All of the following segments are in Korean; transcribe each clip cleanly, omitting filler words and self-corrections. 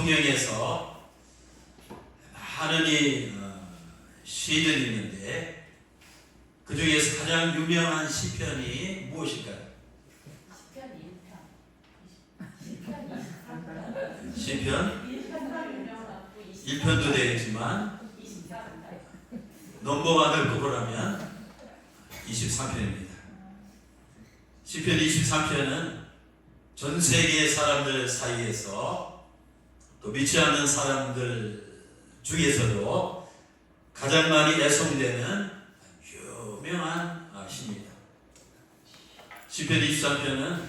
성경에서 많은 시들이 있는데 그 중에서 가장 유명한 시편이 무엇일까요? 시편 1편도 되겠지만 넘버가 될 거라면 23편입니다. 시편 23편은 전 세계 사람들 사이에서 또 믿지 않는 사람들 중에서도 가장 많이 애송되는 유명한 시입니다. 시편 23편은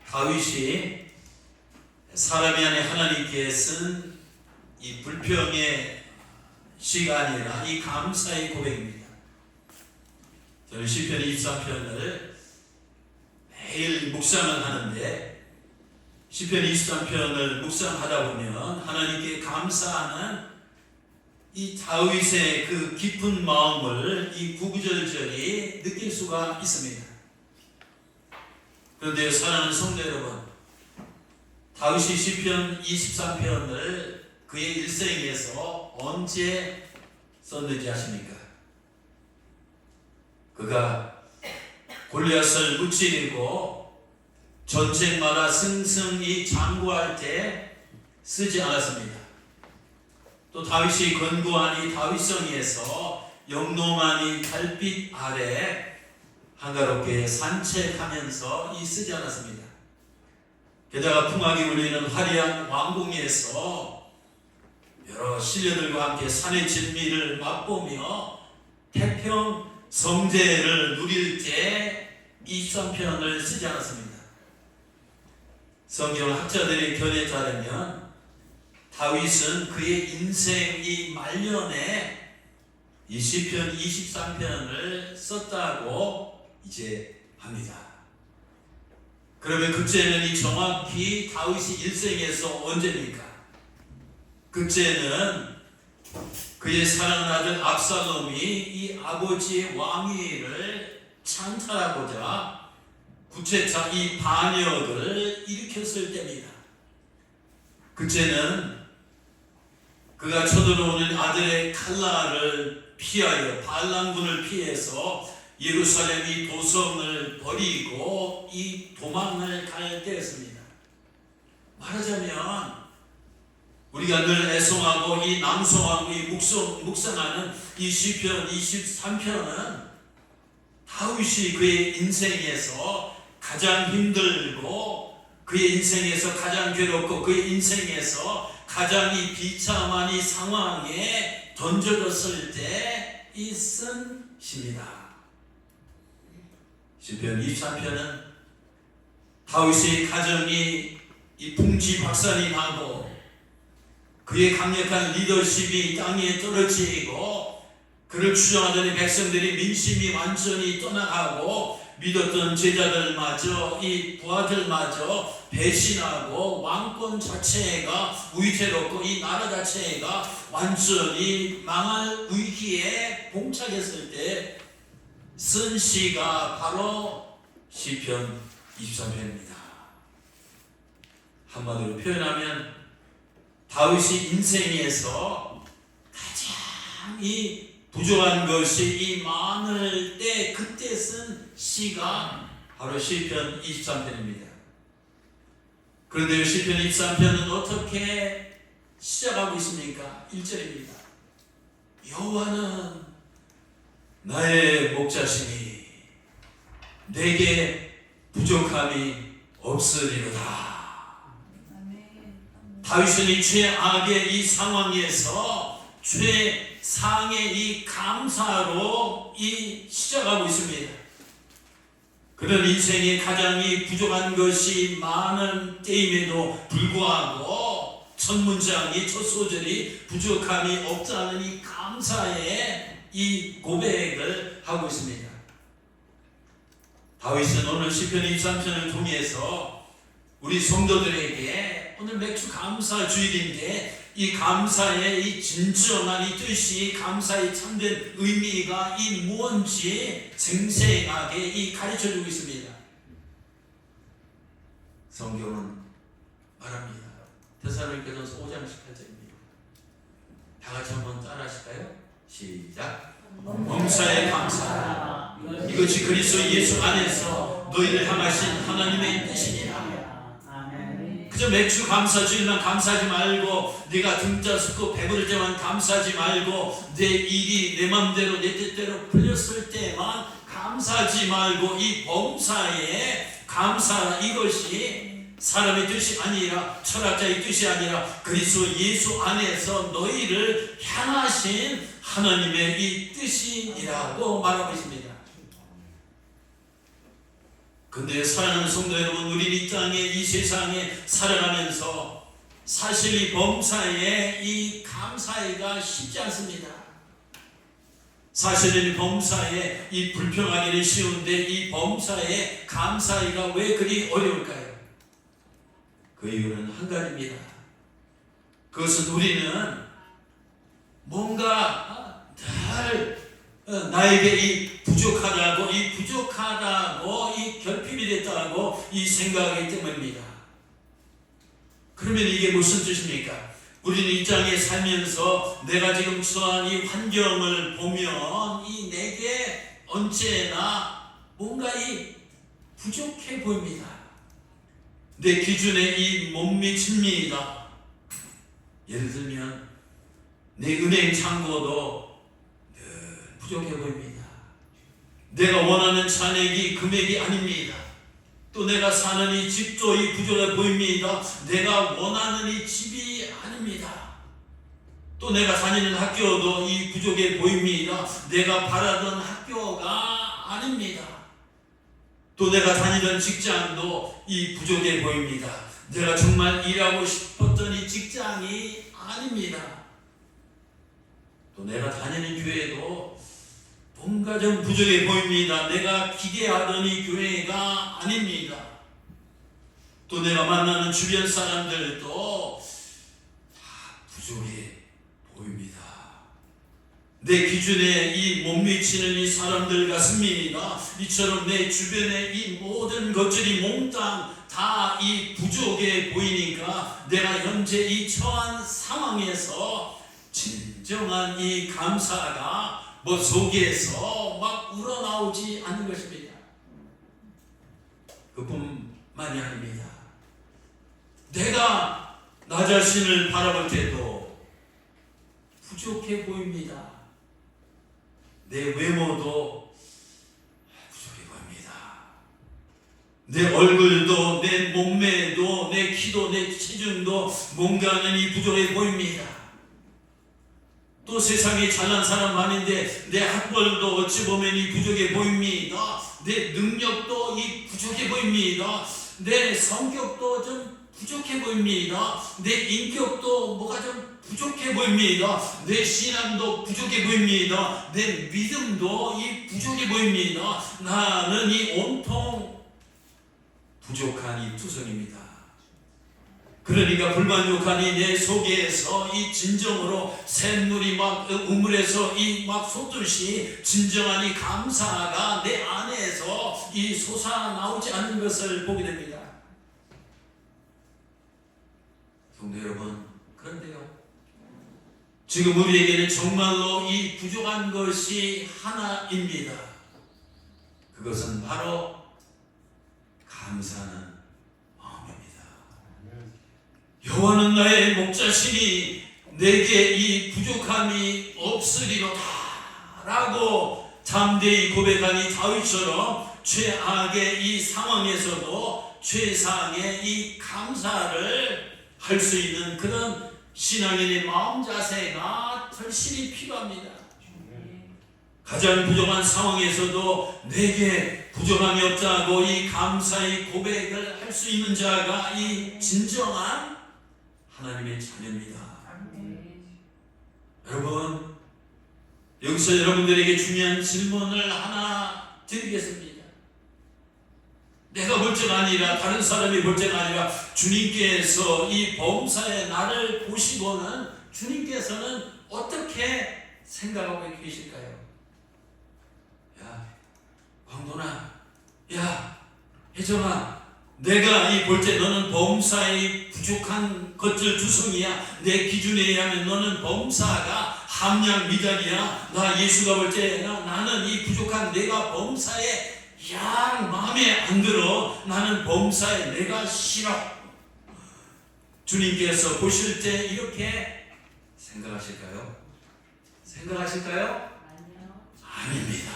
다윗이 사람이 아닌 하나님께 쓴 이 불평의 시가 아니라 이 감사의 고백입니다. 저는 시편 23편을 매일 묵상을 하는데 시편 23편을 묵상하다 보면 하나님께 감사하는 이 다윗의 그 깊은 마음을 이 구구절절히 느낄 수가 있습니다. 그런데 사랑하는 성도 여러분, 다윗이 시편 23편을 그의 일생에서 언제 썼는지 아십니까? 그가 골리앗을 무찌르고 전쟁마다 승승이 장구할 때 쓰지 않았습니다. 또 다윗이 건고한 이 다윗성에서 영롱한 이 달빛 아래 한가롭게 산책하면서 쓰지 않았습니다. 게다가 풍악이 울리는 화려한 왕궁에서 여러 신녀들과 함께 산의 진미를 맛보며 태평 성제를 누릴 때 23편을 쓰지 않았습니다. 성경 학자들의 견해에 따르면 다윗은 그의 인생 이 말년에 이 시편 23편을 썼다고 이제 합니다. 그러면 그때는 정확히 다윗이 일생에서 언제입니까? 그때는 그의 사랑하는 아들 압살롬이 이 아버지의 왕위를 찬탈하고자 구체차 이 반역을 일으켰을 때입니다. 그때는 그가 쳐들어오는 아들의 칼날을 피하여 반란군을 피해서 예루살렘이 도성을 버리고 이 도망을 갈 때였습니다. 말하자면 우리가 늘 애송하고 이 낭송하고 이 묵상하는 이 시편 23편은 다윗이 그의 인생에서 가장 힘들고 그의 인생에서 가장 괴롭고 그의 인생에서 가장 이 비참한 이 상황에 던져졌을 때 이 쓴 시입니다. 시편 23편은 다윗의 가정이 이 풍지박산이 나고 그의 강력한 리더십이 땅에 떨어지고 그를 추종하던 백성들이 민심이 완전히 떠나가고 믿었던 제자들마저 이 부하들마저 배신하고 왕권 자체가 위태롭고 이 나라 자체가 완전히 망할 위기에 봉착했을 때 쓴 시가 바로 시편 23편입니다. 한마디로 표현하면 다윗이 인생에서 가장 이 부족한 것이 이 많을 때 그때 쓴 시가 바로 시편 23편입니다. 그런데 시편 23편은 어떻게 시작하고 있습니까? 1절입니다. 여호와는 나의 목자시니 내게 부족함이 없으리로다. 다윗은 이 최악의 이 상황에서 최상의 이 감사로 시작하고 있습니다. 그런 인생에 가장 부족한 것이 많은 때임에도 불구하고 첫 문장이 첫 소절이 부족함이 없다는 이 감사의 이 고백을 하고 있습니다. 다윗은 오늘 시편 23편을 통해서 우리 성도들에게 오늘 맥주 감사 주일인데 이 감사의 이 진정한 이 뜻이 감사의 참된 의미가 이 무언지 생생하게 이 가르쳐주고 있습니다. 성경은 말합니다. 데살로니가전서 5장 18절입니다. 다 같이 한번 따라하실까요? 시작. 범사에 감사하라. 이것이 그리스도 예수 안에서 너희를 향하신 하나님의 뜻이니라. 그저 맥주 감사주일만 감사하지 말고, 네가 등자 섰고 배부를 때만 감사하지 말고, 내 일이 내 맘대로 내 뜻대로 풀렸을 때만 감사하지 말고, 이 범사에 감사하라. 이것이 사람의 뜻이 아니라, 철학자의 뜻이 아니라 그리스도 예수 안에서 너희를 향하신 하나님의 이 뜻이라고 말하고 있습니다. 근데 사랑하는 성도 여러분, 우리 이 땅에, 이 세상에 살아가면서 사실 이 범사에 이 감사해가 쉽지 않습니다. 사실은 범사에 이 불평하기는 쉬운데, 이 범사에 감사해가 왜 그리 어려울까요? 그 이유는 한 가지입니다. 그것은 우리는 뭔가 늘 나에게 이 부족하다고, 이 결핍이 됐다고 이 생각하기 때문입니다. 그러면 이게 무슨 뜻입니까? 우리는 이 땅에 살면서 내가 지금 처한 이 환경을 보면 이 내게 언제나 뭔가 이 부족해 보입니다. 내 기준에 이 못 미칩니다. 예를 들면 내 은행 잔고도 늘 부족해 보입니다. 내가 원하는 잔액이 금액이 아닙니다. 또 내가 사는 이 집도 이 부족해 보입니다. 내가 원하는 이 집이 아닙니다. 또 내가 다니는 학교도 이 부족해 보입니다. 내가 바라던 학교가 아닙니다. 또 내가 다니던 직장도 이 부족해 보입니다. 내가 정말 일하고 싶었던 이 직장이 아닙니다. 또 내가 다니는 교회도 뭔가 좀 부족해 보입니다. 내가 기대하던 이 교회가 아닙니다. 또 내가 만나는 주변 사람들도 다 부족해 보입니다. 내 기준에 이 못 미치는 이 사람들 같습니다. 이처럼 내 주변의 이 모든 것들이 몽땅 다 이 부족해 보이니까 내가 현재 이 처한 상황에서 진정한 이 감사가 뭐 속에서 막 우러나오지 않는 것입니다. 그뿐만이 아닙니다. 내가 나 자신을 바라볼 때도 부족해 보입니다. 내 외모도 부족해 보입니다. 내 얼굴도, 내 몸매도, 내 키도, 내 체중도 뭔가는 이 부족해 보입니다. 또 세상에 잘난 사람 많은데 내 학벌도 어찌 보면 이 부족해 보입니다. 내 능력도 이 부족해 보입니다. 내 성격도 좀 부족해 보입니다. 내 인격도 뭐가 좀 부족해 보입니다. 내 신앙도 부족해 보입니다. 내 믿음도 이 부족해 보입니다. 나는 이 온통 부족한 이 투성입니다. 그러니까 불만족한 이 내 속에서 이 진정으로 샘물이 막 우물에서 이 막 솟듯이 진정한 이 감사가 내 안에서 이 솟아나오지 않는 것을 보게 됩니다. 성도 여러분, 그런데요, 지금 우리에게는 정말로 이 부족한 것이 하나입니다. 그것은 바로 감사하는 마음입니다. 여호와는 나의 목자시니 내게 이 부족함이 없으리로다 라고 담대히 고백한 이 다윗처럼 최악의 이 상황에서도 최상의 이 감사를 할 수 있는 그런 신앙인의 마음 자세가 절실히 필요합니다. 가장 부족한 상황에서도 내게 부족함이 없다고 이 감사의 고백을 할 수 있는 자가 이 진정한 하나님의 자녀입니다. 여러분, 여기서 여러분들에게 중요한 질문을 하나 드리겠습니다. 내가 볼 때가 아니라, 다른 사람이 볼 때가 아니라 주님께서 이 범사에 나를 보시고는 주님께서는 어떻게 생각하고 계실까요? 야, 광돈아, 야, 혜정아, 내가 이 볼 때 너는 범사의 부족한 것들 주성이야. 내 기준에 의하면 너는 범사가 함량 미달이야. 나 예수가 볼 때 나는 이 부족한 내가 범사에 양 마음에 안 들어. 나는 범사에 내가 싫어. 주님께서 보실 때 이렇게 생각하실까요? 생각하실까요? 아닙니다.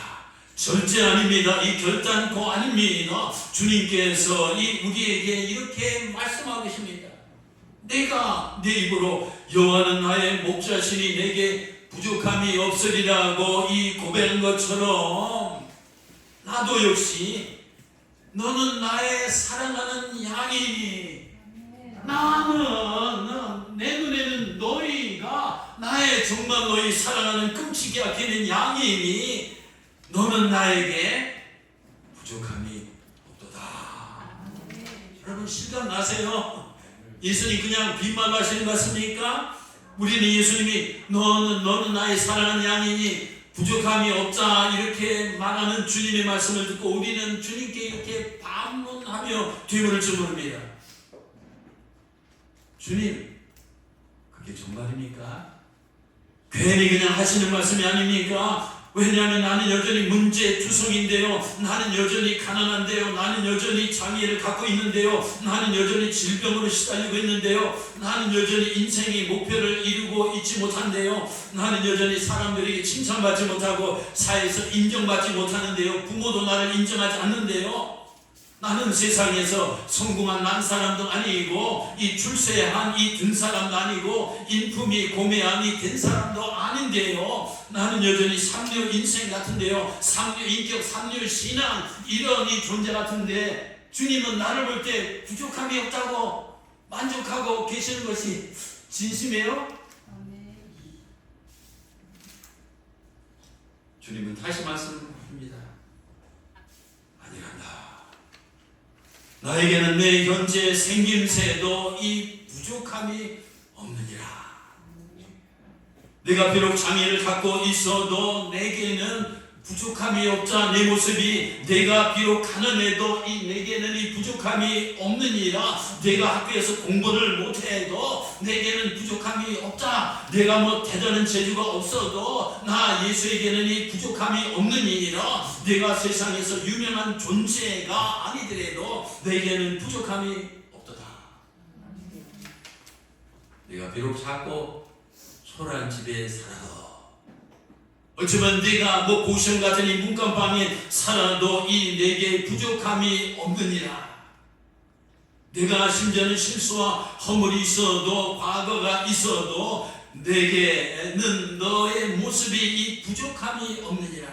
절대 아닙니다. 이 결단코 아닙니다. 주님께서 우리에게 이렇게 말씀하고 계십니다. 내가 내 입으로 여호와는 나의 목자시니 내게 부족함이 없으리라고 이 고백한 것처럼 나도 역시 너는 나의 사랑하는 양이니 나는 내 눈에는 너희가 나의 정말 너희 사랑하는 끔찍이 아끼는 양이니 너는 나에게 부족함이 없도다. 여러분 실감 나세요? 예수님 그냥 빈말로 하시는 것 같습니까? 우리는 예수님이 너는 나의 사랑하는 양이니 부족함이 없다 이렇게 말하는 주님의 말씀을 듣고 우리는 주님께 이렇게 반문하며 뒤물을 줄 모릅니다. 주님 그게 정말입니까? 괜히 그냥 하시는 말씀이 아닙니까? 왜냐하면 나는 여전히 문제 투성인데요. 나는 여전히 가난한데요. 나는 여전히 장애를 갖고 있는데요. 나는 여전히 질병으로 시달리고 있는데요. 나는 여전히 인생의 목표를 이루고 있지 못한데요. 나는 여전히 사람들에게 칭찬받지 못하고 사회에서 인정받지 못하는데요. 부모도 나를 인정하지 않는데요. 나는 세상에서 성공한 난 사람도 아니고 이 출세한 이 든 사람도 아니고 인품이 고매한 이 된 사람도 아닌데요. 나는 여전히 삼류 인생 같은데요. 삼류 인격, 삼류 신앙 이런 이 존재 같은데 주님은 나를 볼 때 부족함이 없다고 만족하고 계시는 것이 진심이에요? 주님은 다시 말씀합니다. 아니란다. 나에게는 내 현재 생김새도 이 부족함이 없느니라. 내가 비록 장애를 갖고 있어도 내게는 부족함이 없자. 내 모습이 내가 비록 가난해도 내게는 이 부족함이 없느니라. 내가 학교에서 공부를 못해도 내게는 부족함이 없다. 내가 뭐 대단한 재주가 없어도 나 예수에게는 이 부족함이 없느니라. 내가 세상에서 유명한 존재가 아니더라도 내게는 부족함이 없도다. 내가 비록 작고 초라한 집에 살아도 어쩌면 네가 뭐 고시원 같은 이 문간방에 살아도 이 내게 부족함이 없느니라. 내가 심지어는 실수와 허물이 있어도 과거가 있어도 내게는 너의 모습이 이 부족함이 없느니라.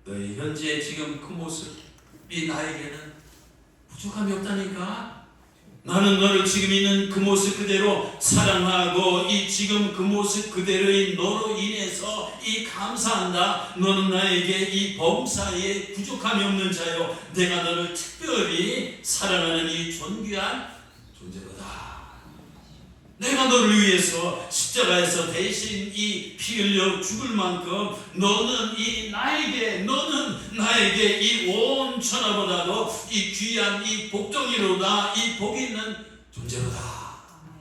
너의 현재 지금 그 모습이 나에게는 부족함이 없다니까. 나는 너를 지금 있는 그 모습 그대로 사랑하고 이 지금 그 모습 그대로인 너로 인해서 이 감사한다. 너는 나에게 이 범사에 부족함이 없는 자요. 내가 너를 특별히 사랑하는 이 존귀한 존재로다. 내가 너를 위해서 십자가에서 대신 이 피 흘려 죽을 만큼 너는 나에게 이 온 천하보다도 이 귀한 이 복덩이로다. 이 복이 있는 존재로다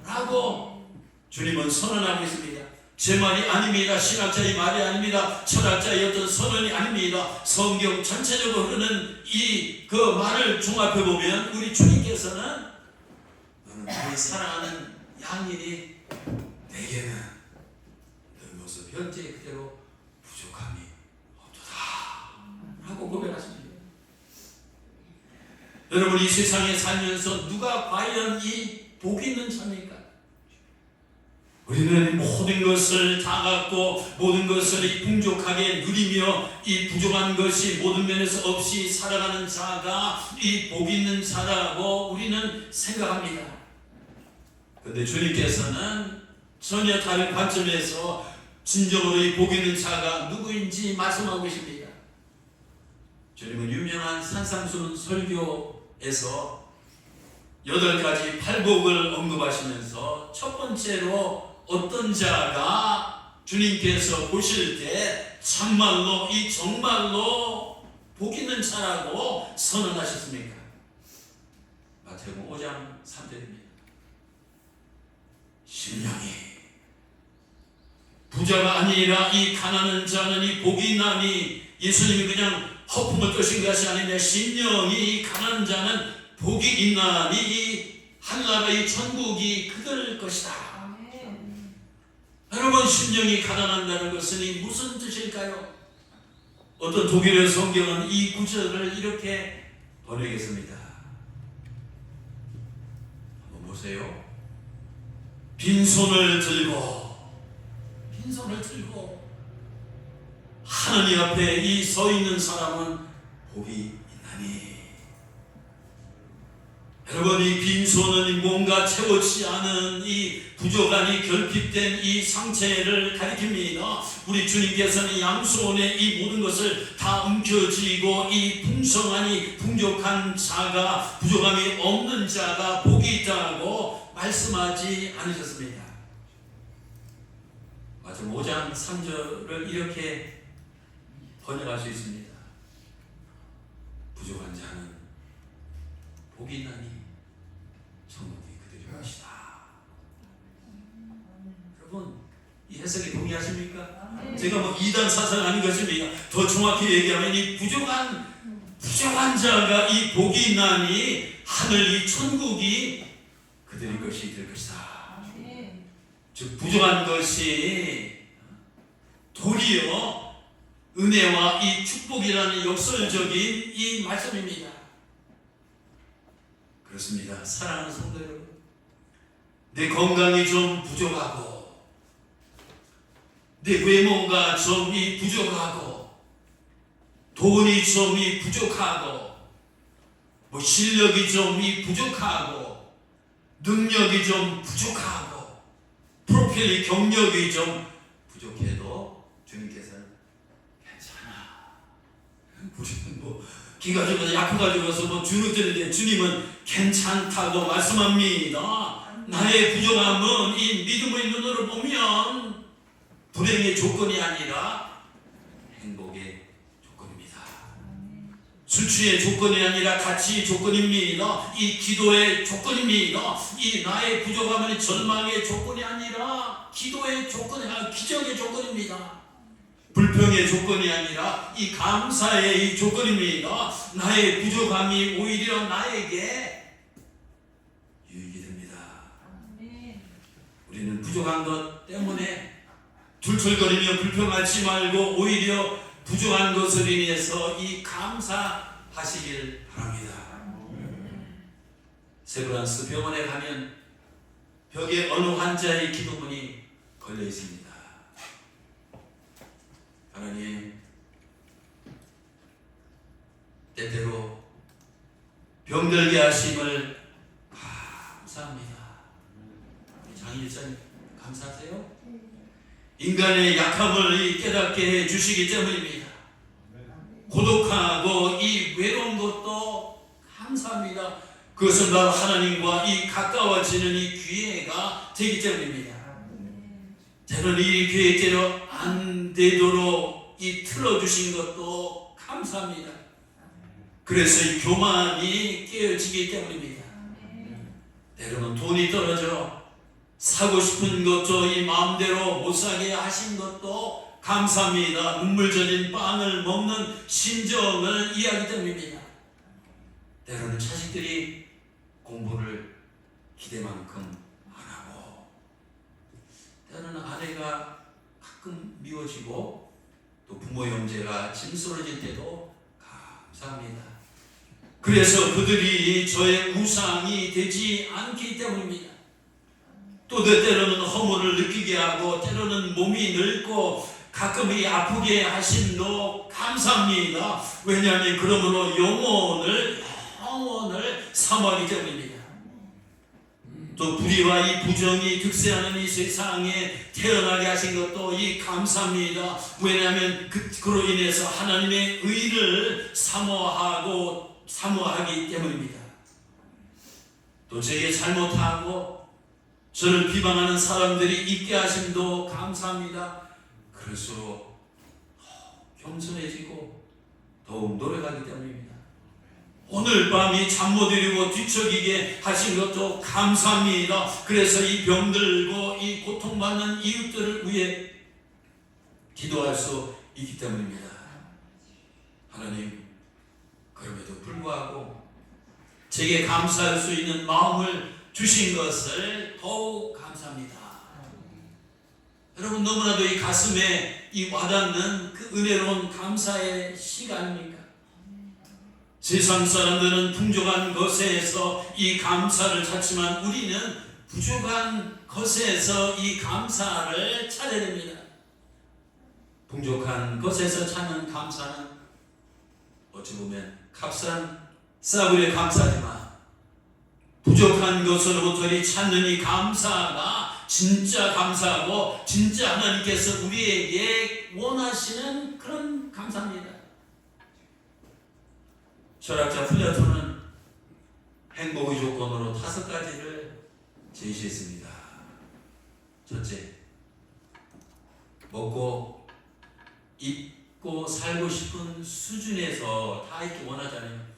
라고 주님은 선언하고 있습니다. 제 말이 아닙니다. 신학자의 말이 아닙니다. 철학자의 어떤 선언이 아닙니다. 성경 전체적으로 흐르는 그 말을 종합해 보면 우리 주님께서는 너는 나의 사랑하는 양이니 내게는 너 모습 현재 그대로 부족함이 없도다 라고 고백하십니다. 여러분 이 세상에 살면서 누가 과연 이 복 있는 자입니까? 우리는 모든 것을 다 갖고 모든 것을 풍족하게 누리며 이 부족한 것이 모든 면에서 없이 살아가는 자가 이 복 있는 자라고 우리는 생각합니다. 그런데 주님께서는 전혀 다른 관점에서 진정으로 이 복 있는 자가 누구인지 말씀하고 계십니다. 주님은 유명한 산상수훈 설교에서 8가지 팔복을 언급하시면서 첫 번째로 어떤 자가 주님께서 보실 때 참말로 이 정말로 복 있는 자라고 선언하셨습니까? 마태복음 5장 3절입니다. 심령이 부자가 아니라 이 가난한 자는 이 복이 있나니, 예수님이 그냥 허풍을 떠신 것이 아니라 심령이 가난한 자는 복이 있나니 이 하늘나라 이 천국이 그들 것이다. 여러분, 심령이 가난한다는 것은 이 무슨 뜻일까요? 어떤 독일의 성경은 이 구절을 이렇게 번역했습니다. 한번 보세요. 빈손을 들고 하나님 앞에 이 서 있는 사람은 복이 있나니. 여러분, 이 빈손은 뭔가 채워지지 않은 이 부족한 이 결핍된 이 상태를 가리킵니다. 우리 주님께서는 양손에 이 모든 것을 다 움켜쥐고 이 풍성한 이 풍족한 자가, 부족함이 없는 자가 복이 있다고 말씀하지 않으셨습니다. 마태복음 5장 3절을 이렇게 번역할 수 있습니다. 부족한 자는 복이 있나니 천국이 그들의 것이다. 여러분, 이 해석에 동의하십니까? 제가 뭐 이단 사상 아닌 것입니다. 더 정확히 얘기하면 이 부족한 자가 이 복이 있나니 하늘 이 천국이 그들의 것이 될 것이다. 즉 부족한 것이 도리어 은혜와 이 축복이라는 역설적인 이 말씀입니다. 그렇습니다. 사랑하는 성도 여러분, 내 건강이 좀 부족하고, 내 외모가 좀 부족하고, 돈이 좀 부족하고, 뭐 실력이 좀 부족하고, 능력이 좀 부족하고, 프로필 경력이 좀 부족해도 주님께서는 괜찮아. 우리는 뭐 기가 죽어서 약효가 죽어서 뭐 주눅드는데 주님은 괜찮다고 말씀합니다. 나의 부족함은 이 믿음의 눈으로 보면 불행의 조건이 아니라 행복의 조건입니다. 수치의 조건이 아니라 가치의 조건입니다. 이 기도의 조건입니다. 이 나의 부족함은 절망의 조건이 아니라 기도의 조건이 아니라 기적의 조건입니다. 불평의 조건이 아니라 이 감사의 이 조건입니다. 나의 부족함이 오히려 나에게 유익이 됩니다. 우리는 부족한 것 때문에 둘툴거리며 불평하지 말고 오히려 부족한 것을 인해서 이 감사하시길 바랍니다. 세브란스 병원에 가면 벽에 어느 환자의 기도문이 걸려 있습니다. 하나님, 때때로 병들게 하심을 감사합니다. 장일자님 감사하세요? 인간의 약함을 깨닫게 해주시기 때문입니다. 고독하고 이 외로운 것도 감사합니다. 그것은 바로 하나님과 이 가까워지는 이 기회가 되기 때문입니다. 때로는 이 계획대로 안 되도록 이 틀어주신 것도 감사합니다. 그래서 이 교만이 깨어지기 때문입니다. 때로는 돈이 떨어져 사고 싶은 것도 이 마음대로 못 사게 하신 것도 감사합니다. 눈물 젖은 빵을 먹는 심정을 이해하기 때문입니다. 때로는 자식들이 공부를 기대만큼 안 하고, 때로는 아내가 가끔 미워지고, 또 부모 형제가 짐스러워질 때도 감사합니다. 그래서 그들이 저의 우상이 되지 않기 때문입니다. 또 때로는 허물을 느끼게 하고, 때로는 몸이 늙고 가끔 아프게 하심도 감사합니다. 왜냐하면 그러므로 영혼을 사모하기 때문입니다. 또 불의와 이 부정이 득세하는 이 세상에 태어나게 하신 것도 이 감사합니다. 왜냐하면 그로 인해서 하나님의 의를 사모하기 때문입니다. 또 제게 잘못하고 저를 비방하는 사람들이 있게 하심도 감사합니다. 그래서 겸손해지고 더욱 노력하기 때문입니다. 오늘 밤이 잠 못 이루고 뒤척이게 하신 것도 감사합니다. 그래서 이 병들고 이 고통받는 이웃들을 위해 기도할 수 있기 때문입니다. 하나님, 그럼에도 불구하고 제게 감사할 수 있는 마음을 주신 것을 더욱 감사합니다. 여러분, 너무나도 이 가슴에 이 와닿는 그 은혜로운 감사의 시간입니까? 세상 사람들은 풍족한 것에서 이 감사를 찾지만 우리는 부족한 것에서 이 감사를 찾아야 됩니다. 풍족한 것에서 찾는 감사는 어찌 보면 값싼 싸구려 감사지만 부족한 것으로부터 찾는 이 감사가 진짜 감사하고 진짜 하나님께서 우리에게 원하시는 그런 감사입니다. 철학자 플라톤은 행복의 조건으로 5가지를 제시했습니다. 첫째, 먹고 입고 살고 싶은 수준에서 다 있기 원하잖아요.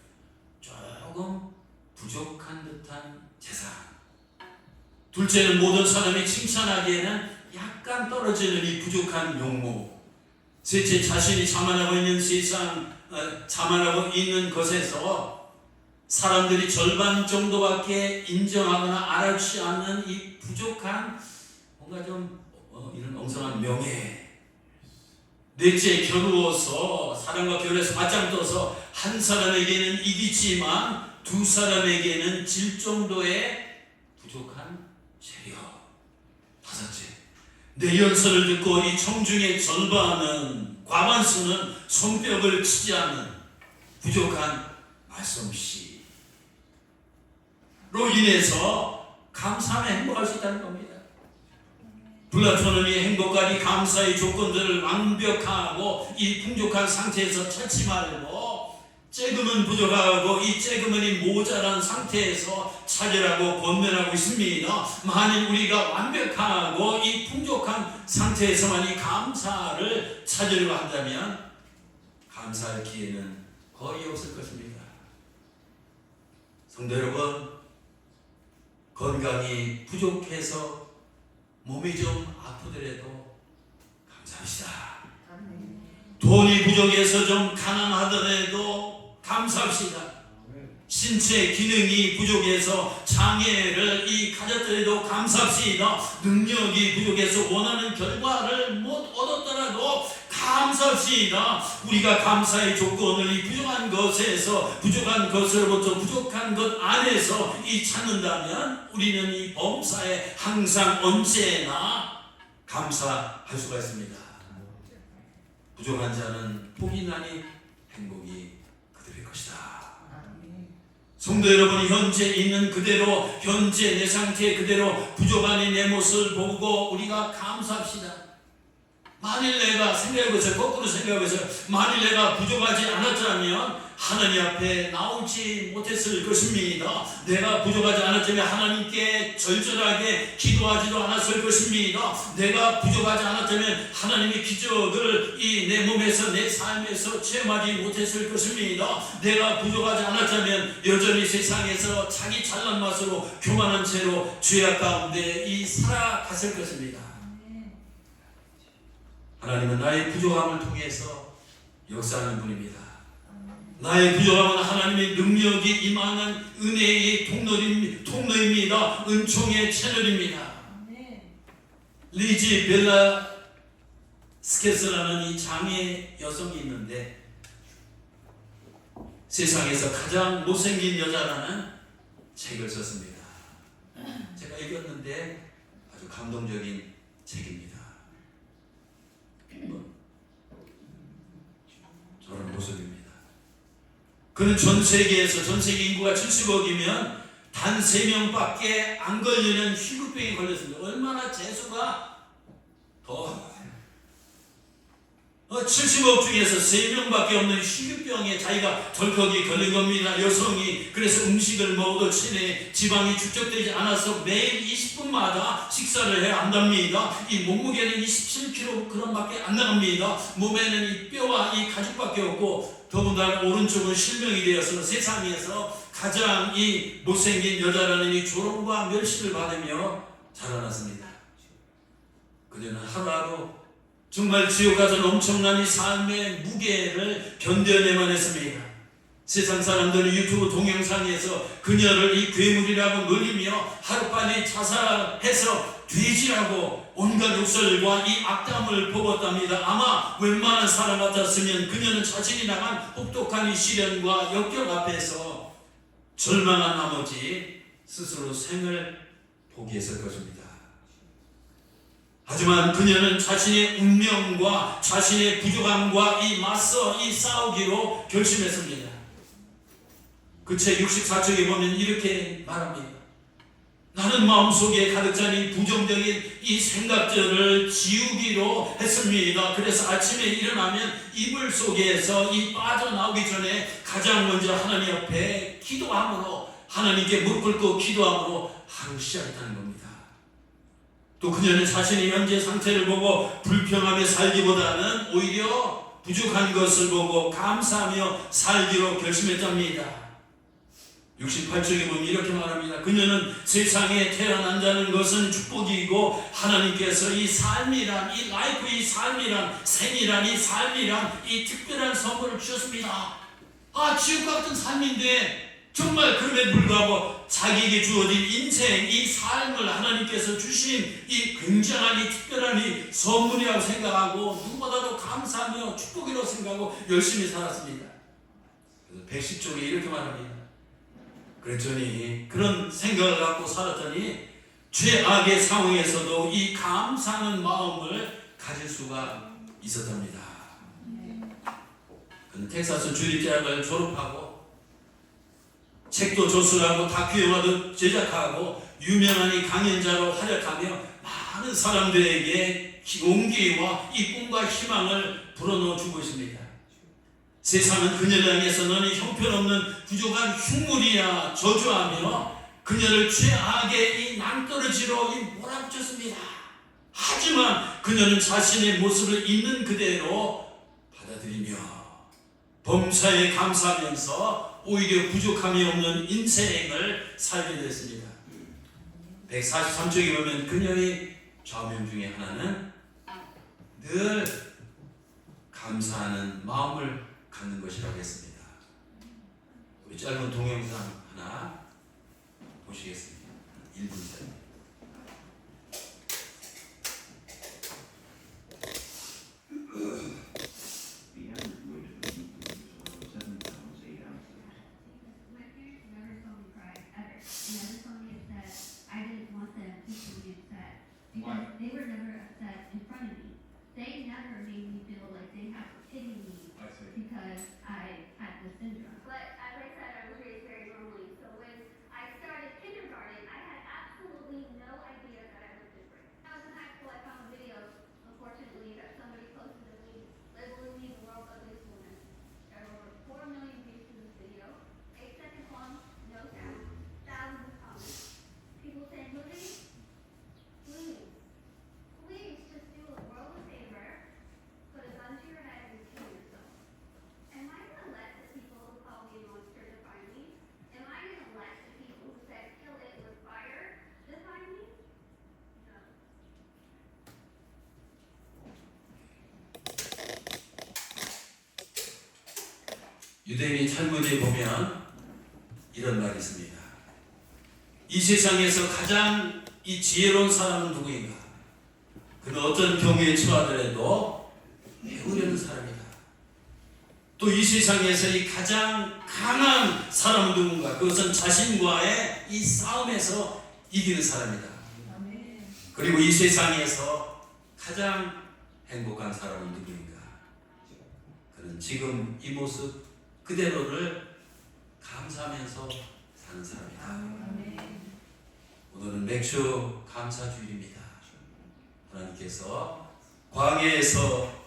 조금 부족한 듯한 재산. 둘째는 모든 사람이 칭찬하기에는 약간 떨어지는 이 부족한 용모. 셋째, 자신이 자만하고 있는 자만하고 있는 것에서 사람들이 절반 정도밖에 인정하거나 알아주지 않는 이 부족한 뭔가 좀 이런 엉성한 명예. 넷째, 겨루어서 사람과 결에서 맞짱 떠서 한 사람에게는 이기지만 두 사람에게는 질 정도의 부족한 재력. 다섯째, 내 연설을 듣고 이 청중의 절반은 과반수는 손뼉을 치지 않는 부족한 말솜씨로 인해서 감사하며 행복할 수 있다는 겁니다. 플라톤은 이 행복과 이 감사의 조건들을 완벽하고 이 풍족한 상태에서 찾지 말고 쬐금은 부족하고 이 쬐금은 모자란 상태에서 찾으라고 권면하고 있습니다. 만일 우리가 완벽하고 이 풍족한 상태에서만 이 감사를 찾으려고 한다면 감사할 기회는 거의 없을 것입니다. 성도 여러분, 건강이 부족해서 몸이 좀 아프더라도 감사합시다. 돈이 부족해서 좀 가난하더라도 감사합시다. 신체 기능이 부족해서 장애를 가졌더라도 감사합시다. 능력이 부족해서 원하는 결과를 못 얻었더라도 감사합시다. 우리가 감사의 조건을 이 부족한 것에서 부족한 것으로부터 부족한 것 안에서 찾는다면 우리는 이 범사에 항상 언제나 감사할 수가 있습니다. 부족한 자는 복이 나니 행복이 그들의 것이다. 성도 여러분, 현재 있는 그대로, 현재 내 상태 그대로 부족한 내 모습을 보고 우리가 감사합시다. 만일 내가 생각해보세요. 거꾸로 생각해보세요. 만일 내가 부족하지 않았다면 하나님 앞에 나오지 못했을 것입니다. 내가 부족하지 않았다면 하나님께 절절하게 기도하지도 않았을 것입니다. 내가 부족하지 않았다면 하나님의 기적을 내 몸에서 내 삶에서 체험하지 못했을 것입니다. 내가 부족하지 않았다면 여전히 세상에서 자기 잘난 맛으로 교만한 채로 죄악 가운데 살아갔을 것입니다. 하나님은 나의 부족함을 통해서 역사하는 분입니다. 나의 부족함은 하나님의 능력이 임하는 은혜의 통로입니다. 은총의 채널입니다. 리지 벨라 스케스라는 이 장애 여성이 있는데 세상에서 가장 못생긴 여자라는 책을 썼습니다. 제가 읽었는데 아주 감동적인 책입니다. 저런 모습입니다. 그는 전 세계 인구가 70억이면 단 3명밖에 안 걸리는 희귀병에 걸렸습니다. 얼마나 재수가 더 70억 중에서 3명밖에 없는 희귀병에 자기가 덜컥이 걸린 겁니다. 여성이. 그래서 음식을 먹어도 체내에 지방이 축적되지 않아서 매일 20분마다 식사를 해야 한답니다. 이 몸무게는 27kg밖에 안 나갑니다. 몸에는 이 뼈와 이 가죽밖에 없고 더군다나 오른쪽은 실명이 되어서 세상에서 가장 이 못생긴 여자라는 이 조롱과 멸시를 받으며 자라났습니다. 그녀는 하루하루 정말 지옥 같은 엄청난 이 삶의 무게를 견뎌내만 했습니다. 세상 사람들은 유튜브 동영상에서 그녀를 이 괴물이라고 놀리며 하루빨리 자살해서 돼지라고 온갖 욕설과 이 악담을 퍼붓답니다. 아마 웬만한 사람 같았으면 그녀는 자신이 당한 혹독한 이 시련과 역경 앞에서 절망한 나머지 스스로 생을 포기했을 것입니다. 하지만 그녀는 자신의 운명과 자신의 부족함과 맞서 싸우기로 결심했습니다. 그 책 64쪽에 보면 이렇게 말합니다. 나는 마음속에 가득 찬 이 부정적인 이 생각들을 지우기로 했습니다. 그래서 아침에 일어나면 이불 속에서 빠져나오기 전에 가장 먼저 하나님 앞에 기도함으로, 하나님께 무릎 꿇고 기도함으로 하루 시작했다는 겁니다. 또 그녀는 자신의 현재 상태를 보고 불평하며 살기보다는 오히려 부족한 것을 보고 감사하며 살기로 결심했답니다. 68쪽에 보면 이렇게 말합니다. 그녀는 세상에 태어난다는 것은 축복이고 하나님께서 이 삶이란, 이 라이프, 이 삶이란, 생이란, 이 삶이란 이 특별한 선물을 주셨습니다. 지옥 같은 삶인데 정말 그럼에도 불구하고 자기에게 주어진 인생, 이 삶을 하나님께서 주신 이 굉장한 이 특별한 이 선물이라고 생각하고 누구보다도 감사하며 축복이라고 생각하고 열심히 살았습니다. 그래서 110쪽에 이렇게 말합니다. 그랬더니 그런 생각을 갖고 살았더니 죄악의 상황에서도 이 감사하는 마음을 가질 수가 있었답니다. 그는 텍사스 주립대학을 졸업하고 책도 저술하고 다큐 영화도 제작하고 유명한 이 강연자로 활약하며 많은 사람들에게 용기와 이 꿈과 희망을 불어넣어 주고 있습니다. 세상은 그녀를 향해서 너는 형편없는 부족한 흉물이야 저주하며 그녀를 죄악의 이 낭떠러지로 몰아붙였습니다. 하지만 그녀는 자신의 모습을 있는 그대로 받아들이며 범사에 감사하면서 오히려 부족함이 없는 인생을 살게 됐습니다. 143쪽에 보면 그녀의 좌우명 중에 하나는 늘 감사하는 마음을 갖는 것이라고 했습니다. 우리 짧은 동영상 하나 보시겠습니다. 1분짜리. They were never upset in front of me. They never made me feel like they have to pity me because I had this syndrome. But as I said, I was raised very normally. So when I started kindergarten, I had absolutely no idea that I was different. When I was in high school, I found a video, unfortunately, that somebody posted of me labeling me the world's ugliest woman. There were 4 million views to this video, 8 seconds long, no sound, thousands of comments. People saying, Lily, please just do the world a favor, put a gun to your head and kill yourself. Am I going to let the people who call me a monster define me? Am I going to let the people who said kill it with fire define me? No. 유대인 탈무드에 보면 이런 말이 있습니다. 이 세상에서 가장 이 지혜로운 사람은 누구인가? 그는 어떤 경우에 처하더라도 배우려는 사람이다. 또 이 세상에서 이 가장 강한 사람은 누군가? 그것은 자신과의 이 싸움에서 이기는 사람이다. 그리고 이 세상에서 가장 행복한 사람은 누구인가? 그는 지금 이 모습 그대로를 감사하면서 사는 사람이다. 오늘은 맥주 감사주일입니다. 하나님께서 광야에서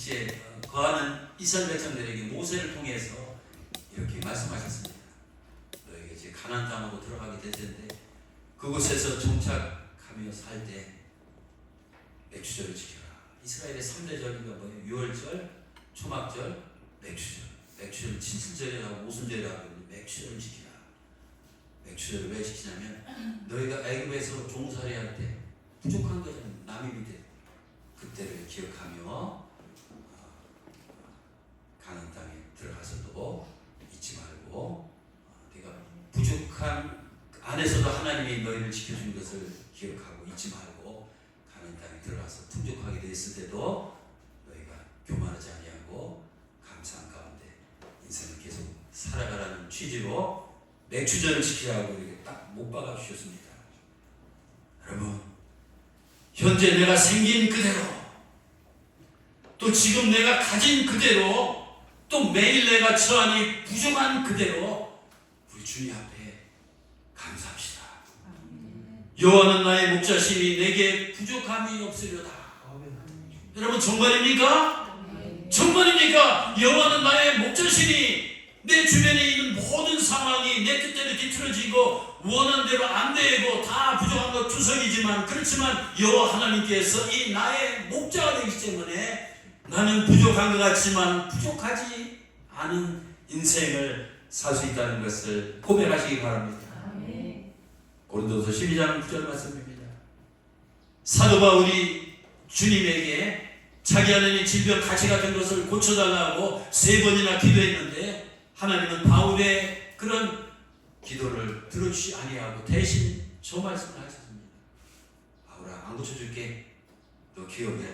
이제 거하는 이스라엘 백성들에게 모세를 통해서 이렇게 말씀하셨습니다. 너에게 이제 가나안 땅으로 들어가게 될 텐데 그곳에서 정착하며 살 때 맥주절을 지켜라. 이스라엘의 3대 절기가 뭐예요? 유월절, 초막절, 맥주절. 맥주절 칠칠절이라고 오순절이라고 하는데 맥주절을 지키라. 맥주절을 왜 지키냐면 너희가 애굽에서 종살이 할 때 부족한 것은 남이 밑에 그때를 기억하며 가나안 땅에 들어가서도 잊지 말고 네가 부족한 안에서도 하나님이 너희를 지켜준 것을 기억하고 잊지 말고 가나안 땅에 들어가서 풍족하게 됐을 때도 너희가 교만하지 아니하고 감사한 가운데 인생을 계속 살아가라는 취지로 맥주절을 지키라고 이렇게 딱 못 박아 주셨습니다. 여러분, 현재 내가 생긴 그대로 또 지금 내가 가진 그대로 또 매일 내가 처하니 부족한 그대로 우리 주님 앞에 감사합시다. 여호와는 나의 목자시니 내게 부족함이 없으리로다. 여러분 정말입니까? 정말입니까? 여호와는 나의 목자시니 내 주변에 있는 모든 상황이 내 뜻대로 뒤틀어지고 원하는 대로 안 되고 다 부족한 것 투성이지만 그렇지만 여호와 하나님께서 이 나의 목자가 되기 때문에 나는 부족한 것 같지만 부족하지 않은 인생을 살 수 있다는 것을 고백하시기 바랍니다. 고린도서 12장 9절 말씀입니다. 사도 바울이 주님에게 자기 안에 질병 가시 같은 것을 고쳐달라고 3번이나 기도했는데 하나님은 바울의 그런 기도를 들어주시 아니하고 대신 저 말씀을 하셨습니다. 바울아, 안 고쳐줄게. 너 기억해.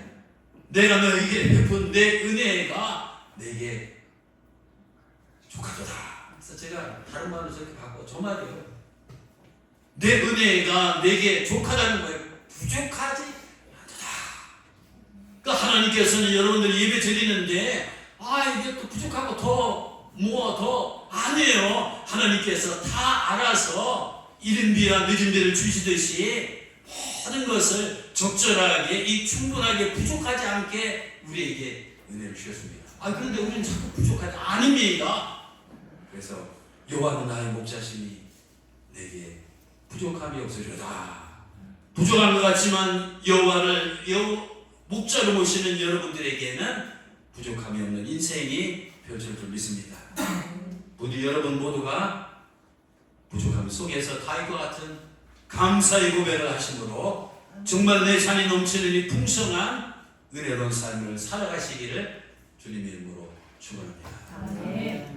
내가 너에게 베푼 내 은혜가 내게 족하도다. 그래서 제가 다른 말로 저렇게 바꿔 저 말이에요. 내 은혜가 내게 족하다는 거예요. 부족하지 않도다. 그러니까 하나님께서는 여러분들 예배 드리는데 이게 또 부족하고 더 아니에요. 하나님께서 다 알아서 이른 비와 늦은 비를 주시듯이 모든 것을 적절하게 이 충분하게 부족하지 않게 우리에게 은혜를 주셨습니다. 그런데 우리는 자꾸 부족하지 않습니다. 그래서 여호와는 나의 목자시니 내게 부족함이 없으리로다. 부족한 것 같지만 여호와를 목자로 모시는 여러분들에게는 부족함이 없는 인생이 펼쳐질 줄 믿습니다. 부디 여러분 모두가 부족함 속에서 다윗과 같은 감사의 고백을 하심으로 정말 내 잔이 넘치는 이 풍성한 은혜로운 삶을 살아가시기를 주님의 이름으로 축원합니다.